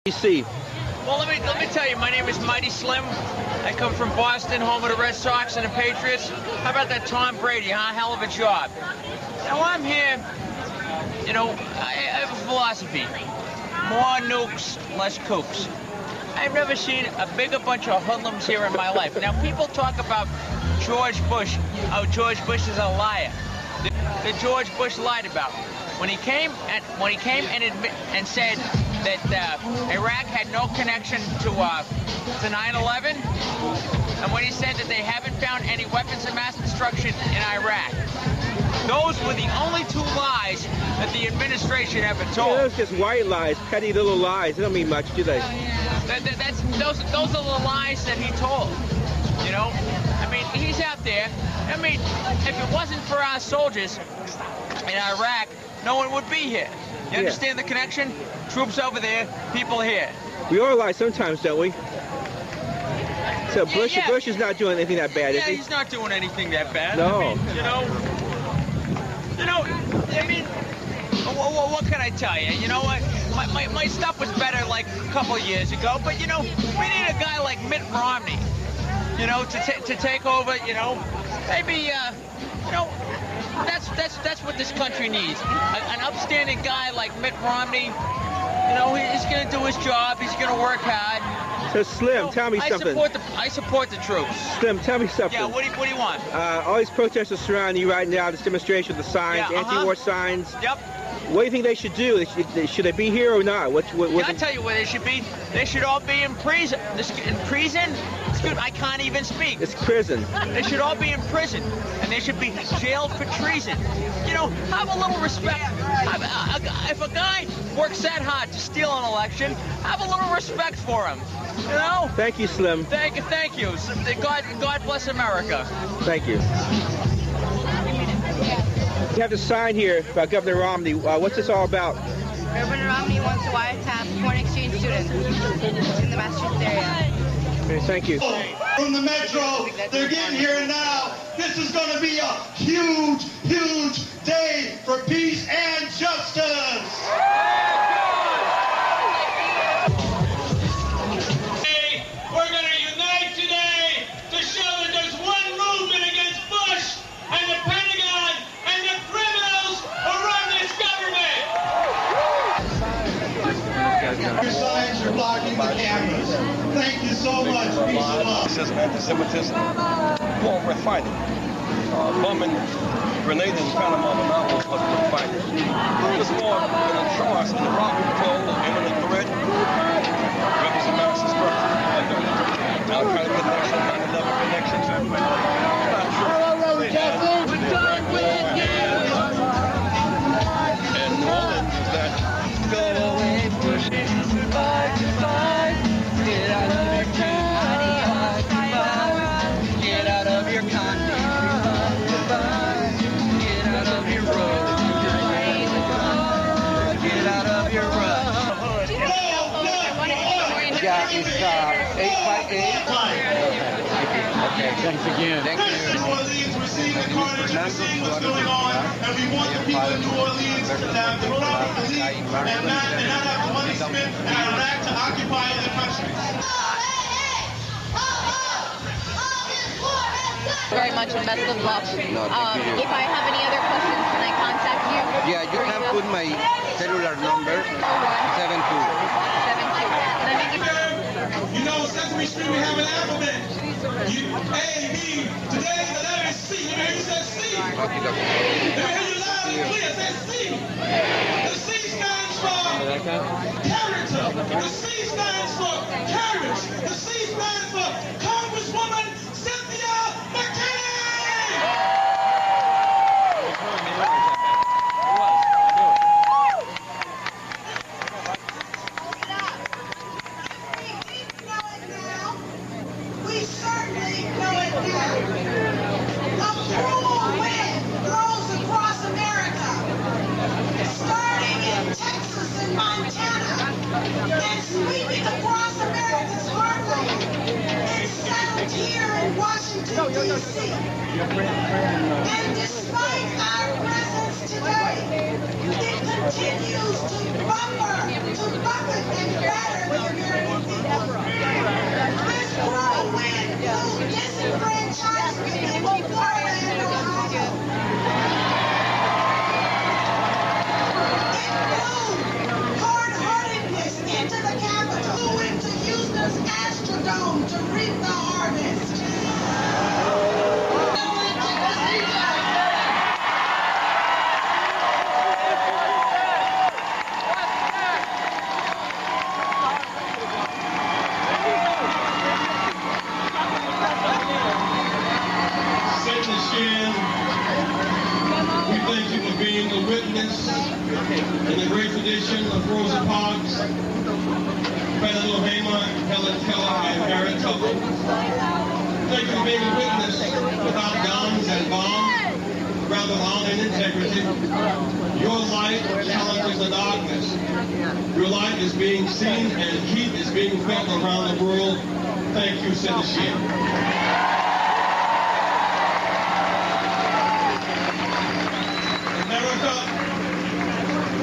DC. Well, let me tell you, my name is Mighty Slim. I come from Boston, home of the Red Sox and the Patriots. How about that Tom Brady, huh? Hell of a job. Now, I'm here, you know, I have a philosophy. More nukes, less kooks. I've never seen a bigger bunch of hoodlums here in my life. Now, people talk about George Bush. Oh, George Bush is a liar. That George Bush lied about. When he came and said that Iraq had no connection to 9/11, and when he said that they haven't found any weapons of mass destruction in Iraq. Those were the only two lies that the administration ever told. Yeah, those are just white lies, petty little lies. They don't mean much, do they? Those are the lies that he told. You know, I mean, he's out there. I mean, if it wasn't for our soldiers in Iraq, no one would be here. You understand the connection? Troops over there, people here. We all lie sometimes, don't we? So Bush is not doing anything that bad, is he? Yeah, he's not doing anything that bad. No. I mean, I mean, what can I tell you? You know what? My stuff was better like a couple of years ago, but you know, we need a guy like Mitt Romney, you know, to take over. You know, maybe you know. That's what this country needs. An upstanding guy like Mitt Romney. You know, he's going to do his job. He's going to work hard. So Slim, tell me something. I support the troops. Slim, tell me something. Yeah, what do you want? All these protesters surrounding you right now. This demonstration with the signs, anti-war signs. Yep. What do you think they should do? Should they be here or not? I'll tell you where they should be. They should all be in prison. In prison? Excuse me, I can't even speak. It's prison. They should all be in prison, and they should be jailed for treason. You know, have a little respect. If a guy works that hard to steal an election, have a little respect for him. You know? Thank you, Slim. Thank you. God bless America. Thank you. We have a sign here about Governor Romney. What's this all about? Governor Romney wants to wiretap foreign exchange students in the Massachusetts area. Okay, thank you. From the Metro, they're getting here now. This is going to be a huge, huge day for peace and justice. Hey, we're going to unite today to show that there's one movement against Bush and the Pentagon and the criminals who run this government. Your signs are blocking the cameras. Thank you so much. Peace and love. Racism, anti-Semitism, war we're fighting. Bombing, grenading in Panama Canal was what we're fighting. This war in a trust in the rock control of imminent threat, weapons of mass destruction. Now trying to get national 9/11 connections. It's not true. We're done with you. And all is that go away, push it, goodbye, goodbye. Get out of your country, get out of your country, get out of your road, get out of your road. Yeah, it's 8 by 8. Okay, thanks again. Thank you. New Orleans, we're seeing the carnage, we're seeing what's going on, and we want the people of New Orleans to have the proper relief and not have the money spent in Iraq to occupy other countries. Very much and best of luck. If I have any other questions, can I contact you? Yeah, you can put my cellular number, 72. You know, Sesame Street, we have an alphabet. A, B, today the letter is C. You hear you said C? Let me hear you loud and clear. Say C. The C stands for character. The C stands for courage. The C stands for Congresswoman Cynthia McKinney. We certainly know it now. A cruel wind blows across America, starting in Texas and Montana, and sweeping across America's heartland, and settled here in Washington, D.C. And despite our presence today, it continues to buffet and batter witness in the great tradition of Rosa Parks, President Hamer, Helen Keller, and Harriet Tubman. Thank you for being a witness without guns and bombs, rather with honor and integrity. Your light challenges the darkness. Your light is being seen and heat is being felt around the world. Thank you, citizenship. America,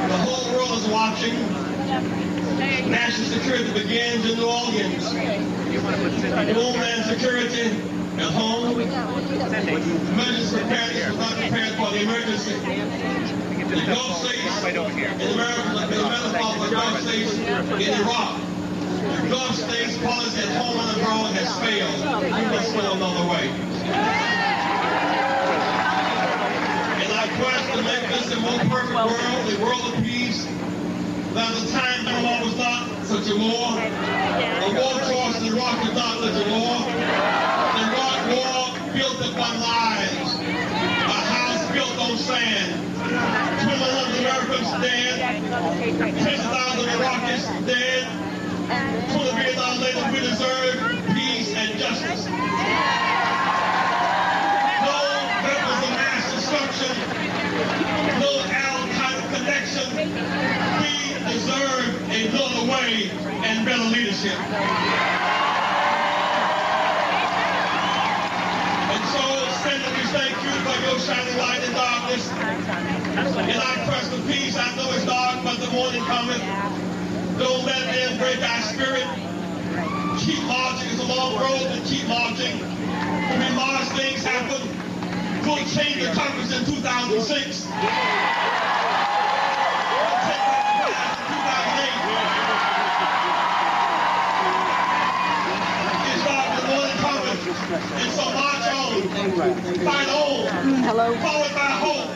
the whole world is watching. National security begins in New Orleans. Homeland security at home. Emergency preparedness was not prepared for the emergency. The Gulf states in America, like the metaphor for the Gulf states in Iraq. The Gulf states policy at home and abroad has failed. We must go another way. In our quest to make this a more perfect world, a world of peace, that the time no more was not such a war. The war towards Iraq was not such a war. The Iraq war built upon lies. A house built on sand. 2,100 Americans dead. 10,000 Iraqis dead. 20 years later, we deserve peace and justice. No weapons of mass destruction. No Al-Qaeda connection. We deserve another way and better leadership. And so, Senator, we thank you for your shining light in darkness. In our quest for peace, I know it's dark, but the morning cometh. Don't let them break our spirit. Keep marching. It's a long road, and keep marching. When we march, things happen. We'll change the Congress in 2006. And so march on, fight on, forward by hope,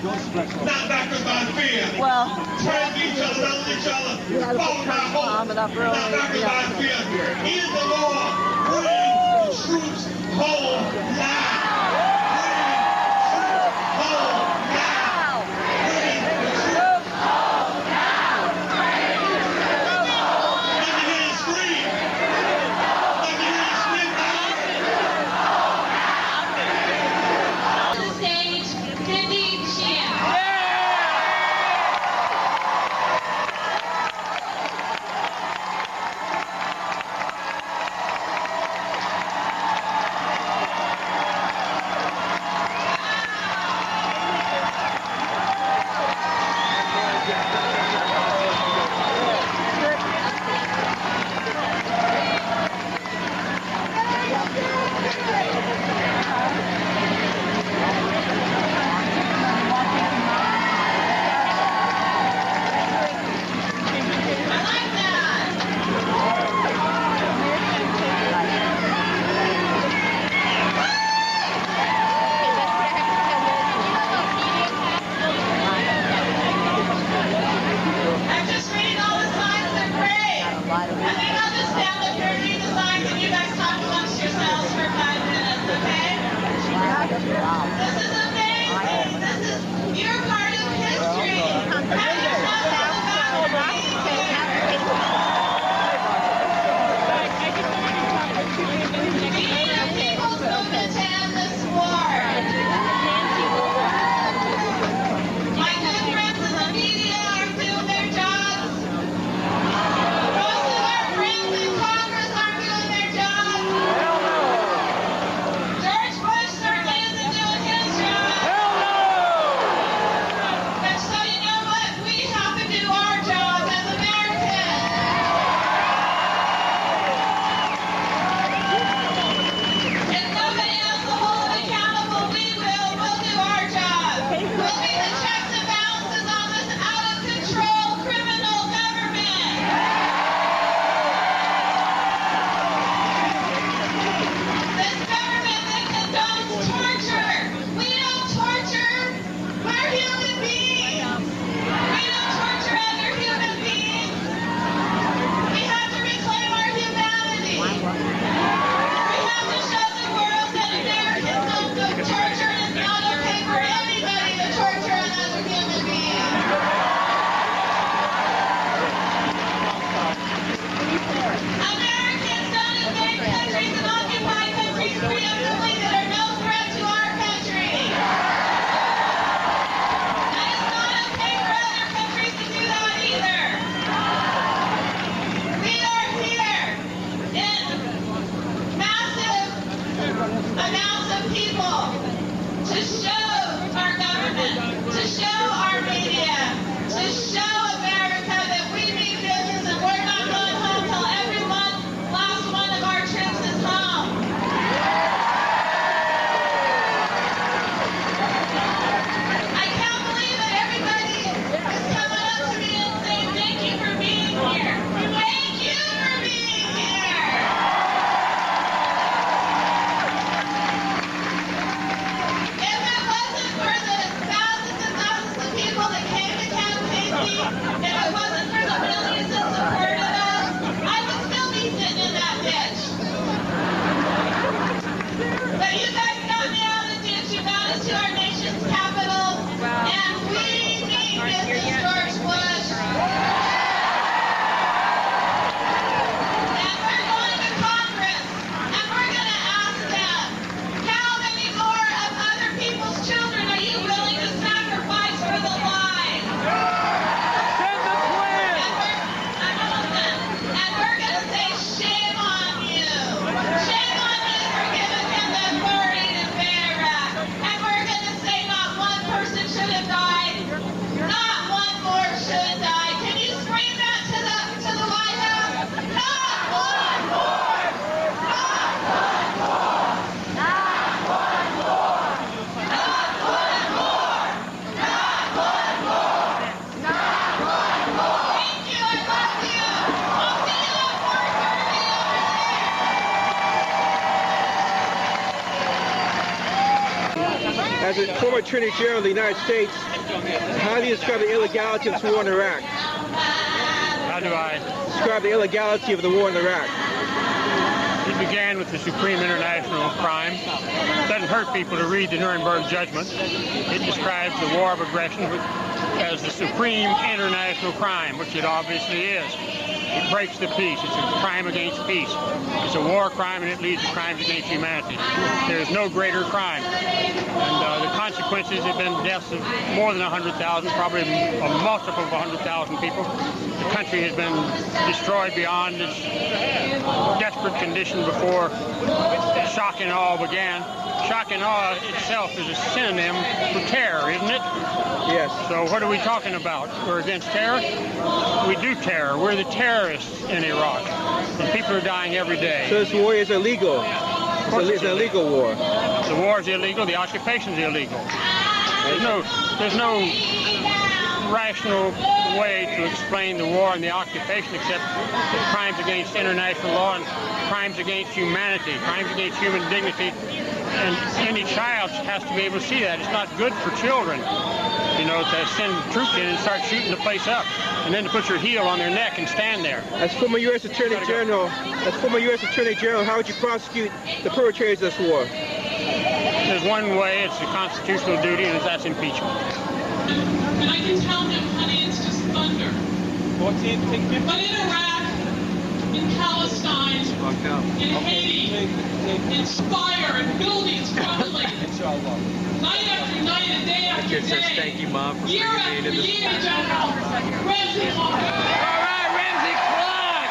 not backward by fear. Turn to each other, not each other, forward by hope, not backward by fear. In the Lord, bring the troops home now. As a former Attorney General of the United States, how do you describe the illegality of this war in Iraq? How do I? Describe the illegality of the war in Iraq. It began with the supreme international crime. It doesn't hurt people to read the Nuremberg judgment. It describes the war of aggression as the supreme international crime, which it obviously is. It breaks the peace. It's a crime against peace. It's a war crime, and it leads to crimes against humanity. There is no greater crime. And the consequences have been deaths of more than 100,000, probably a multiple of 100,000 people. The country has been destroyed beyond its desperate condition before shock and awe began. Shock and awe itself is a synonym for terror, isn't it? Yes. So what are we talking about? We're against terror? We do terror. We're the terrorists in Iraq. And people are dying every day. So this war is illegal. It's an illegal war. The war is illegal. The occupation is illegal. There's no rational way to explain the war and the occupation except crimes against international law and crimes against humanity, crimes against human dignity. And any child has to be able to see that. It's not good for children, you know, to send troops in and start shooting the place up, and then to put your heel on their neck and stand there. As former U.S. Attorney General, how would you prosecute the perpetrators of this war? There's one way. It's a constitutional duty, and that's impeachment. And I can tell him, honey, it's just thunder. But in Iraq, in Palestine, in Haiti, in Spire, in buildings crumbling, night after night and day after day, Thank you, Mom, for year after year, General, Ramsey. All right, Ramsey, clock!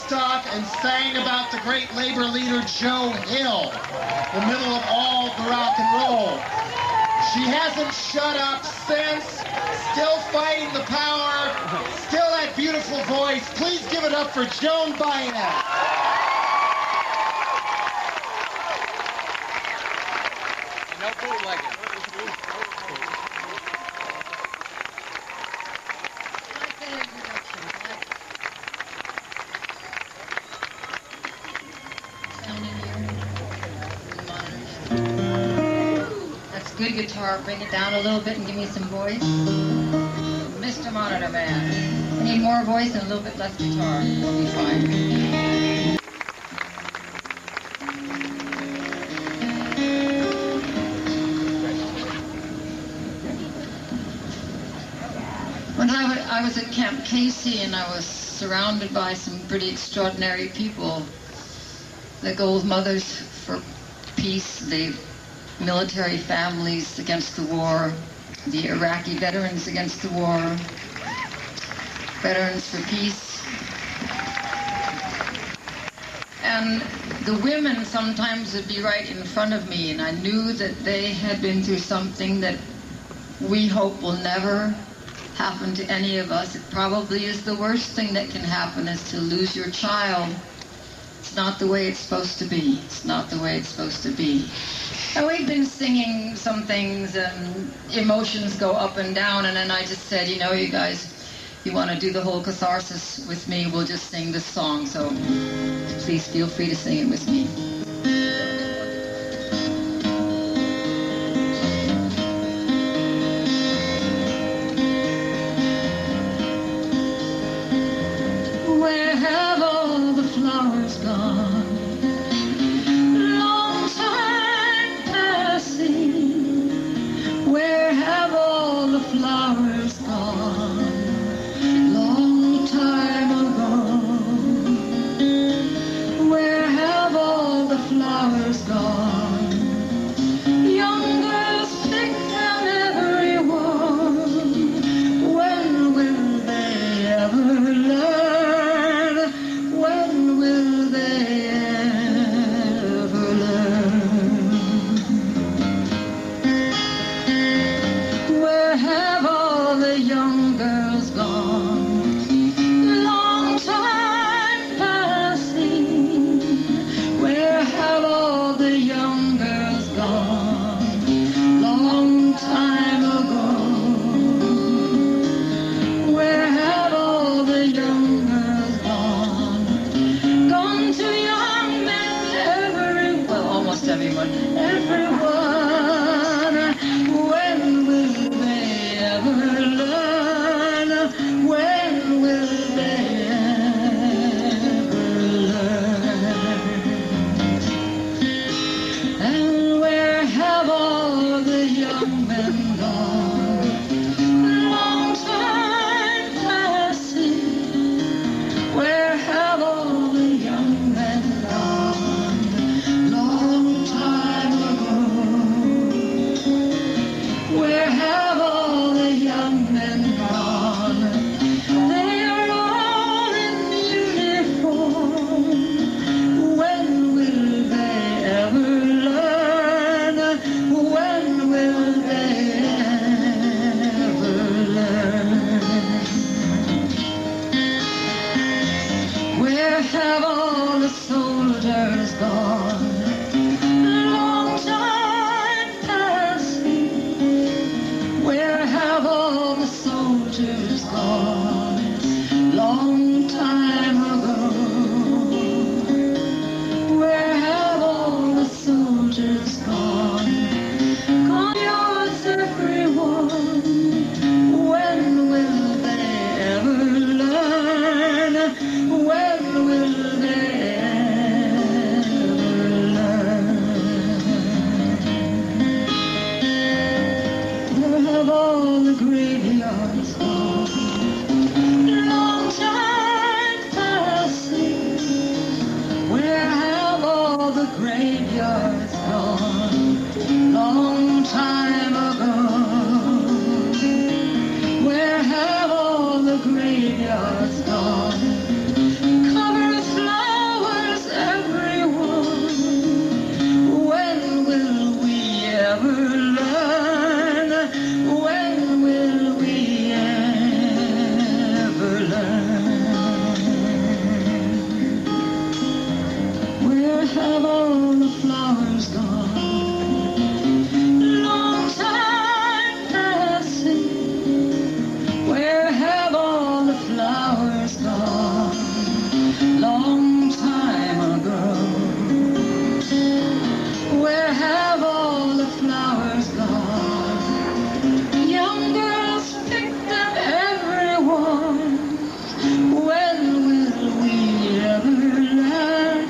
Stock and sang about the great labor leader Joe Hill, the middle of all the rock and roll. She hasn't shut up since, still fighting the power, still that beautiful voice. Please give it up for Joan Baez. No bootlegging. Good guitar, bring it down a little bit and give me some voice. Mr. Monitor Man. I need more voice and a little bit less guitar. We'll be fine. When I was at Camp Casey and I was surrounded by some pretty extraordinary people, the Gold Mothers for Peace, the military families against the war, the Iraqi veterans against the war, Veterans for Peace. And the women sometimes would be right in front of me, and I knew that they had been through something that we hope will never happen to any of us. It probably is the worst thing that can happen, is to lose your child. It's not the way it's supposed to be. It's not the way it's supposed to be. And we've been singing some things, and emotions go up and down, and then I just said, you know, you guys, you want to do the whole catharsis with me, we'll just sing this song, so please feel free to sing it with me. Where have all the flowers gone? Where have all the flowers gone? Long time ago. Where have all the have all the soldiers gone? Long time passing. Where have all the soldiers gone? Long time ago. Where have all the soldiers gone? Gone yours, everyone. When will they ever learn? When will they ever learn? Where have all the graveyards gone? Long time passing. Where have all the graveyards gone? Long time ago. Where have all the graveyards gone? Cover with flowers, everyone. When will we ever learn? When will we ever learn? Where have all the flowers gone? Long time passing. Where have all the flowers gone? Long time ago. Where have all the flowers gone? Young girls pick them, everyone. When will we ever learn?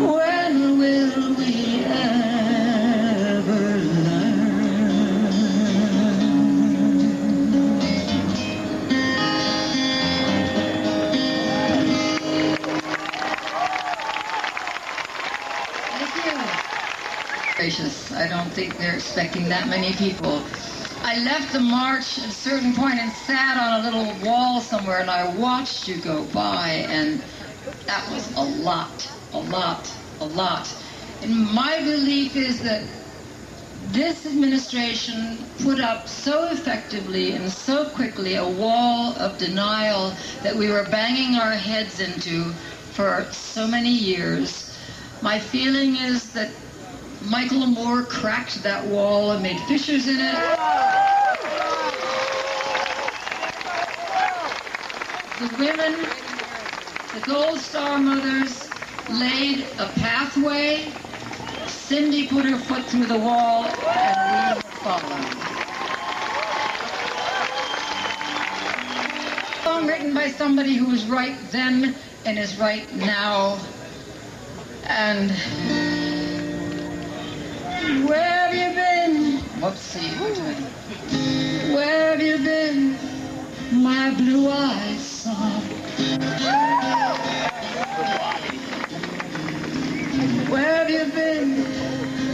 When will we ever learn? Thank you. Gracious, I don't think they're expecting that many people. I left the march at a certain point and sat on a little wall somewhere, and I watched you go by, and that was a lot, a lot, a lot. And my belief is that this administration put up so effectively and so quickly a wall of denial that we were banging our heads into for so many years. My feeling is that Michael Moore cracked that wall and made fissures in it. The women, the Gold Star mothers, laid a pathway. Cindy put her foot through the wall, and we followed. A song written by somebody who was right then and is right now. And where have you been? Whoopsie. Where have you been, my blue-eyed son? Where have you been,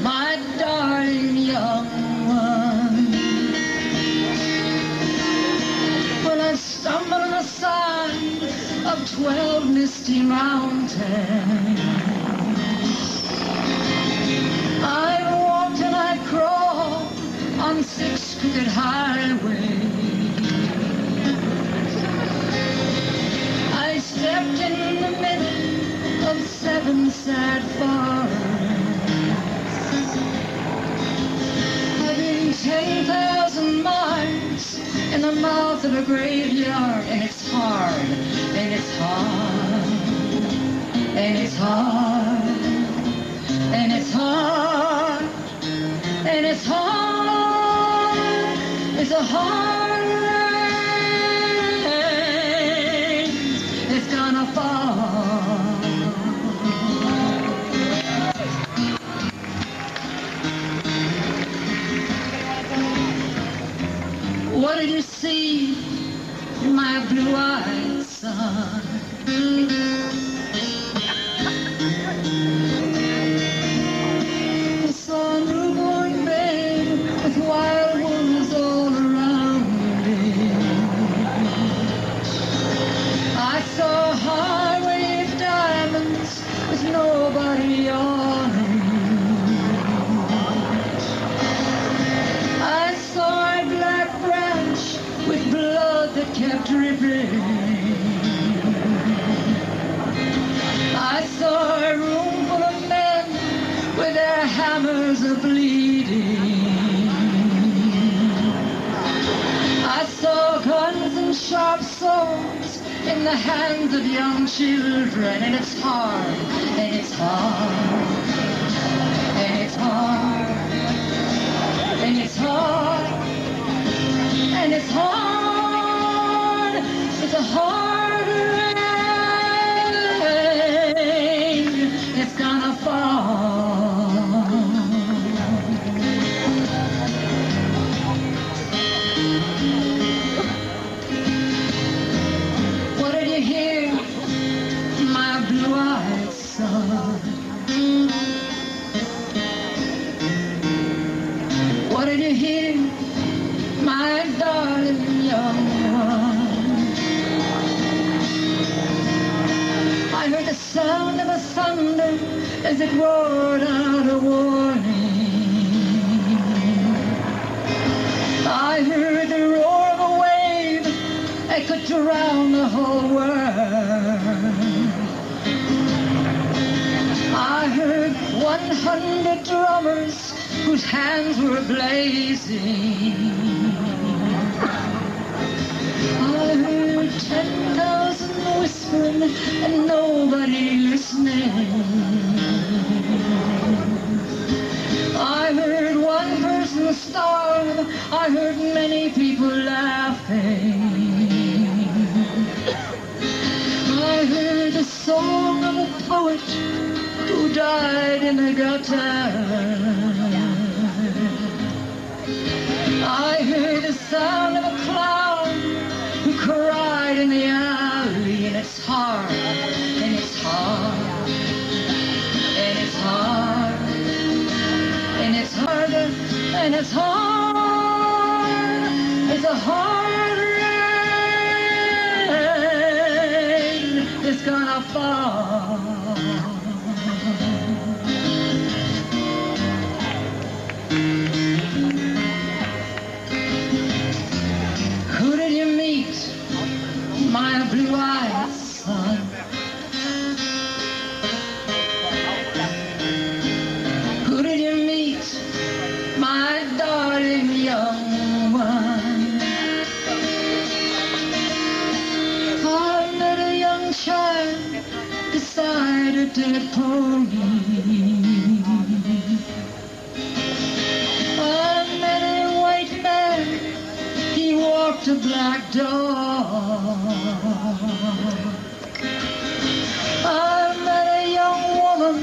my darling young one? When I stumbled on the side of 12 misty mountains, I walked and I crawled on 6 crooked highways. I stepped in the middle of 7 sad forests. I've been 10,000 miles in the mouth of a graveyard, and it's hard, and it's hard, and it's hard, and it's hard, and it's hard, it's a hard rain, it's gonna fall. What did you see, my blue-eyed son? the bleeding. I saw guns and sharp swords in the hands of young children, and it's hard, and it's hard, and it's hard, and it's hard, and it's hard. It's a hard rain. It's gonna fall. What did you hear, my blue-eyed son? What did you hear, my darling young one? I heard the sound of a thunder as it roared out a warning. I heard the roar of a wave that could drown the whole world. I heard 100 drummers whose hands were blazing. I heard 10,000 whispering and nobody listening. I heard one person starve. I heard many people laughing. I heard the song of a poet who died in the gutter. I heard the sound of a clown who cried in the alley, and it's hard, and it's hard, and it's hard, and it's harder, and it's hard. It's a hard rain. It's gonna fall. Who did you meet, my blue-eyed son? Who did you meet, my darling young one? I met a young child beside a dead pony. I met a white man, he walked a black dog. I met a young woman,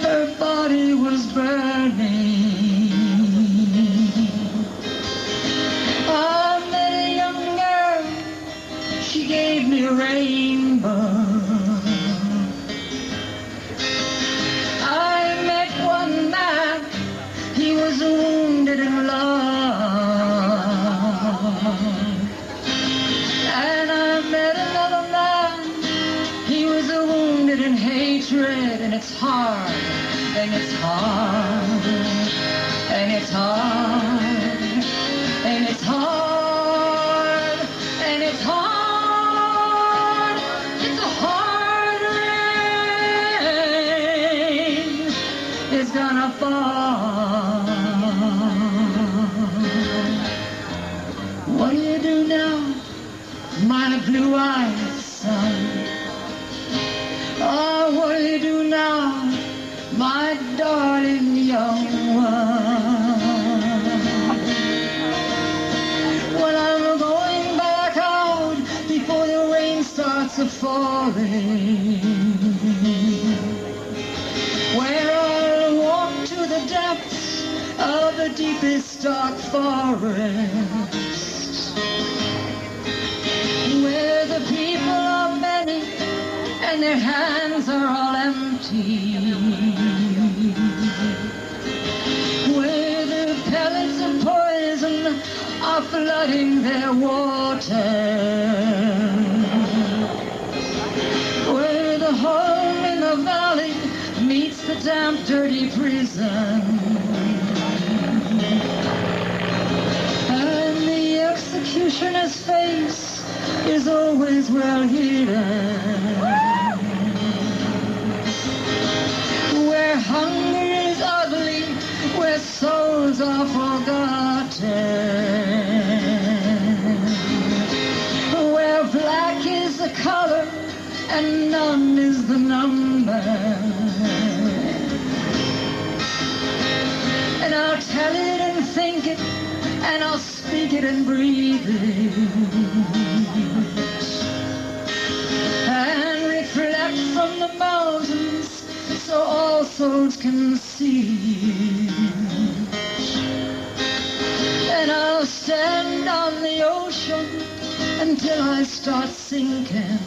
her body was burning. I met a young girl, she gave me a rainbow. I met one man, he was wounded in love. And I met another man, he was wounded in hatred, and it's hard, and it's hard, and it's hard, and it's hard, and it's hard. It's a hard rain. It's gonna fall. What do you do now, my blue-eyed son? Oh, what do you do now, my darling young one? Well, I'm going back out before the rain starts a-falling, where I'll walk to the depths of the deepest dark forest, where the people are many and their hands are all empty, where the pellets of poison are flooding their water, where the home in the valley meets the damp, dirty prison, and the executioner's face is always well hidden, where hunger is ugly, where never forgotten. Where black is the color and none is the number. And I'll tell it and think it, and I'll speak it and breathe it, and reflect from the mountains so all souls can see. And I'll stand on the ocean until I start sinking.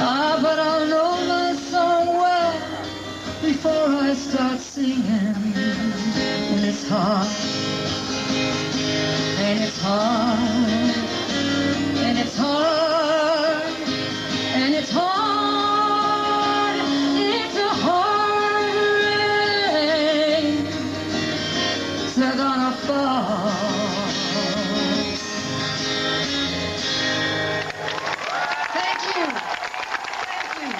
Ah, but I'll know my song well before I start singing. And it's hard, and it's hard, and it's hard, and it's hard, it's a hard rain. They're gonna fall. Thank you. Thank you.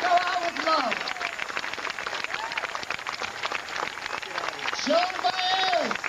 Go out with love. Joan Baez.